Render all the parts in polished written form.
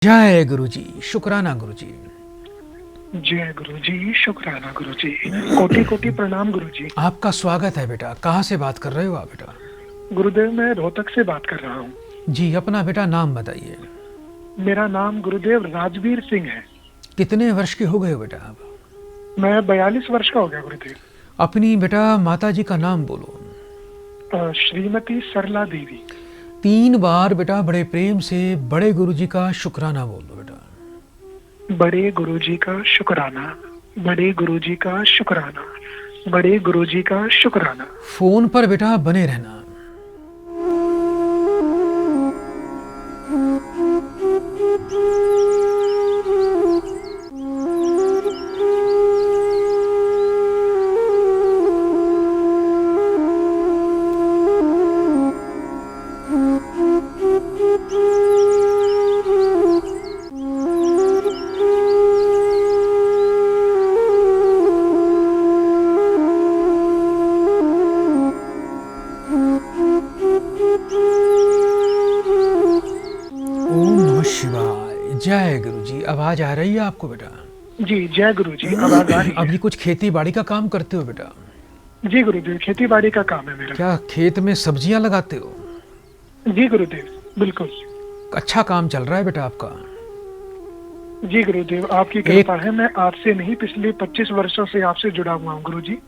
जय गुरु जी, शुक्राना गुरु जी। जय गुरु जी, शुक्राना गुरु जी। कोटि कोटि प्रणाम गुरु जी। आपका स्वागत है बेटा। कहाँ से बात कर रहे हो आप बेटा? गुरुदेव, मैं रोहतक से बात कर रहा हूँ। जी, अपना बेटा नाम बताइए। मेरा नाम गुरुदेव राजवीर सिंह है। कितने वर्ष के हो गए हो बेटा आप? मैं 42 वर्ष का हो गया गुरुदेव। अपनी बेटा माता जी का नाम बोलो। श्रीमती सरला देवी। 3 बार बेटा बड़े प्रेम से बड़े गुरु जी का शुक्राना बोलो बेटा। बड़े गुरु जी का शुक्राना, बड़े गुरु जी का शुक्राना, बड़े गुरु जी का शुक्राना। फोन पर बेटा बने रहना। शिवाय। जय गुरु जी। आवाज आ रही है आपको बेटा? जी जय गुरु जी, आवाज आ रही है। अभी कुछ खेती बाड़ी का काम करते हो बेटा? जी गुरुदेव, खेती बाड़ी का काम है मेरा। क्या खेत में सब्जियां लगाते हो? जी गुरुदेव, बिल्कुल। अच्छा काम चल रहा है बेटा आपका? जी गुरुदेव, आपकी कृपा है। मैं आपसे नहीं, पिछले 25 वर्षों से आपसे जुड़ा हुआ हूँ गुरु जी।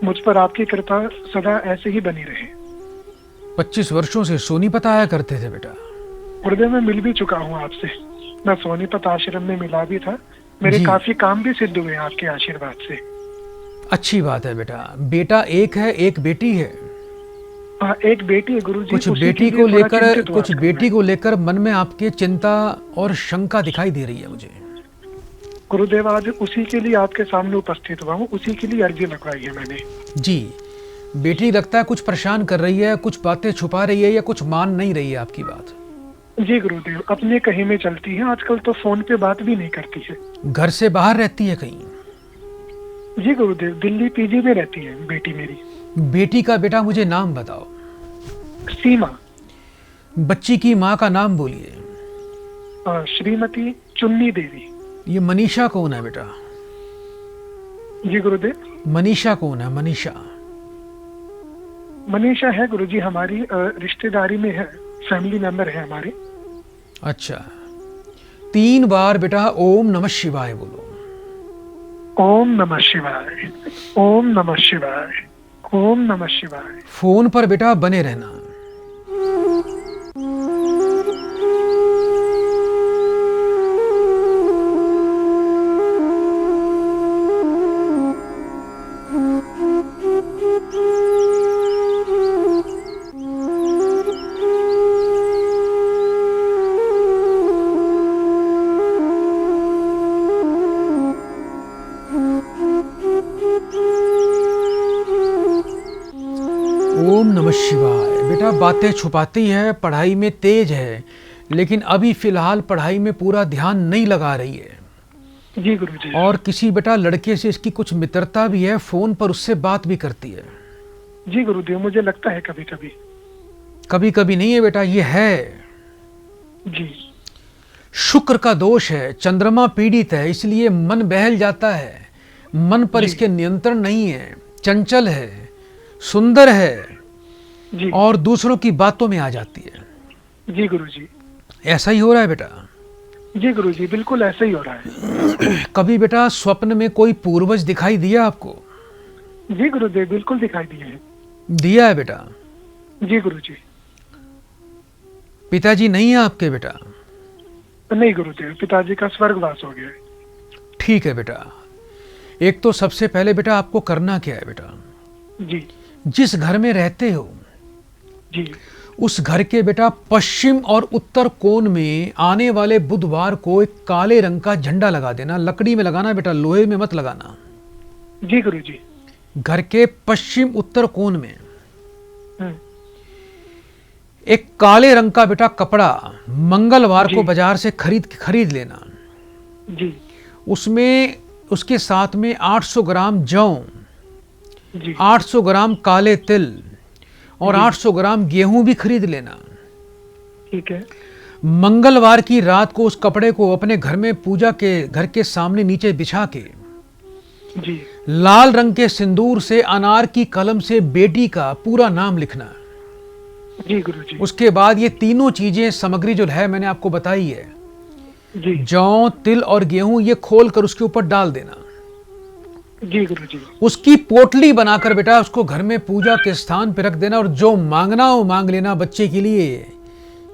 मुझ पर आपकी कृपा सदा ऐसे ही बनी रहे। 25 वर्षों से सोनीपत आया करते थे बेटा? गुरुदेव, मैं मिल भी चुका हूँ आपसे। मैं सोनीपत आश्रम में मिला भी था। मेरे काफी काम भी सिद्ध हुए आपके आशीर्वाद से। अच्छी बात है बेटा। बेटा एक है, एक बेटी है? एक बेटी है गुरु जी। कुछ बेटी को लेकर मन में आपके चिंता और शंका दिखाई दे रही है मुझे। गुरुदेव, आज उसी के लिए आपके सामने उपस्थित हुआ हूँ। उसी के लिए अर्जी लगवाई है मैंने। जी, बेटी लगता है कुछ परेशान कर रही है, कुछ बातें छुपा रही है या कुछ मान नहीं रही है आपकी बात? जी गुरुदेव, अपने कहीं में चलती है। आजकल तो फोन पे बात भी नहीं करती है। घर से बाहर रहती है कहीं? जी गुरुदेव, दिल्ली पीजी में रहती है बेटी मेरी। बेटी का बेटा मुझे नाम बताओ। सीमा। बच्ची की माँ का नाम बोलिए। श्रीमती चुन्नी देवी। ये मनीषा कौन है बेटा? जी गुरुदेव। मनीषा कौन है? मनीषा है गुरुजी, हमारी रिश्तेदारी में है, फैमिली मेंबर है हमारे। अच्छा। 3 बार बेटा ओम नमः शिवाय बोलो। ओम नमः शिवाय, ओम नमः शिवाय, ओम नमः शिवाय। फोन पर बेटा बने रहना। ओम नमः शिवाय। बेटा बातें छुपाती है, पढ़ाई में तेज है, लेकिन अभी फिलहाल पढ़ाई में पूरा ध्यान नहीं लगा रही है। जी गुरुजी। और किसी बेटा लड़के से इसकी कुछ मित्रता भी है, फोन पर उससे बात भी करती है। जी गुरुदेव, मुझे लगता है कभी कभी। कभी कभी नहीं है बेटा, ये है। जी। शुक्र का दोष है, चंद्रमा पीड़ित है, इसलिए मन बहल जाता है। मन पर इसके नियंत्रण नहीं है, चंचल है, सुंदर है जी। और दूसरों की बातों में आ जाती है। जी गुरुजी। ऐसा ही हो रहा है बेटा? जी गुरुजी, बिल्कुल ऐसा ही हो रहा है। कभी बेटा स्वप्न में कोई पूर्वज दिखाई दिया आपको? जी गुरुदेव, बिल्कुल दिखाई दिए हैं। दिया है बेटा? जी गुरुजी। पिताजी नहीं है आपके बेटा? नहीं गुरुदेव, पिताजी का स्वर्गवास हो गया है। ठीक है बेटा। एक तो सबसे पहले बेटा आपको करना क्या है बेटा? जी। जिस घर में रहते हो जी। उस घर के बेटा पश्चिम और उत्तर कोण में आने वाले बुधवार को एक काले रंग का झंडा लगा देना। लकड़ी में लगाना बेटा, लोहे में मत लगाना। जी गुरुजी। घर के पश्चिम उत्तर कोण में एक काले रंग का बेटा कपड़ा मंगलवार को बाजार से खरीद लेना। जी। उसमें उसके साथ में 800 ग्राम जौ, जी। 800 ग्राम काले तिल और 800 ग्राम गेहूं भी खरीद लेना। ठीक है। मंगलवार की रात को उस कपड़े को अपने घर में पूजा के घर के सामने नीचे बिछा के जी लाल रंग के सिंदूर से अनार की कलम से बेटी का पूरा नाम लिखना। जी गुरुजी। उसके बाद ये तीनों चीजें सामग्री जो है मैंने आपको बताई है, जी जौ, तिल और गेहूं, ये खोल कर उसके ऊपर डाल देना। जी गुरुजी। उसकी पोटली बनाकर बेटा उसको घर में पूजा के स्थान पे रख देना, और जो मांगना हो मांग लेना बच्चे के लिए,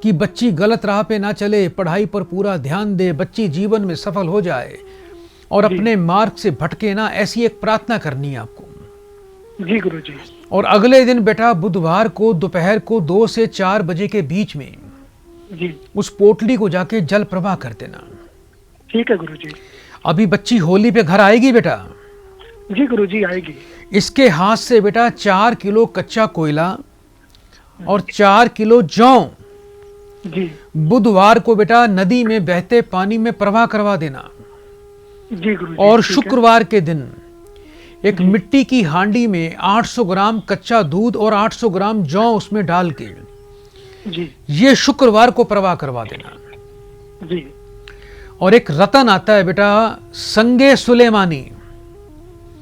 कि बच्ची गलत राह पे ना चले, पढ़ाई पर पूरा ध्यान दे, बच्ची जीवन में सफल हो जाए और अपने मार्ग से भटके ना, ऐसी एक प्रार्थना करनी है आपको। जी गुरुजी। और अगले दिन बेटा बुधवार को दोपहर को 2 से 4 बजे के बीच में जी उस पोटली को जाके जल प्रवाह कर देना। ठीक है गुरुजी। अभी बच्ची होली पे घर आएगी बेटा। जी गुरुजी आएगी। इसके हाथ से बेटा 4 किलो कच्चा कोयला और 4 किलो जौ जी बुधवार को बेटा नदी में बहते पानी में प्रवाह करवा देना। जी गुरुजी। और ठीक है। शुक्रवार के दिन एक मिट्टी की हांडी में 800 ग्राम कच्चा दूध और 800 ग्राम जौ उसमें डाल के जी ये शुक्रवार को प्रवाह करवा देना। जी और एक रतन आता है बेटा संगे सुलेमानी,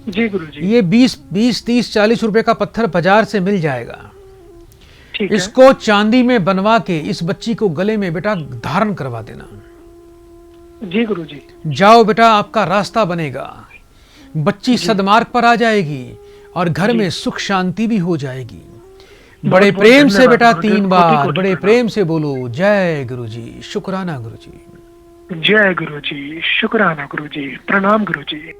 जी गुरुजी। ये 20, 30, 40 रुपए का पत्थर बाजार से मिल जाएगा। ठीक है। इसको चांदी में बनवा के इस बच्ची को गले में बेटा धारण करवा देना। जी गुरुजी। जाओ बेटा, आपका रास्ता बनेगा, बच्ची सदमार्ग पर आ जाएगी और घर में सुख शांति भी हो जाएगी। बड़े बहुत प्रेम से धन्यवाद बेटा गुरुदेव, 3 कोटि बार कोटि बड़े प्रणाम। प्रेम से बोलो जय गुरुजी, शुक्राना गुरुजी। जय गुरुजी, शुक्राना गुरुजी, प्रणाम गुरुजी।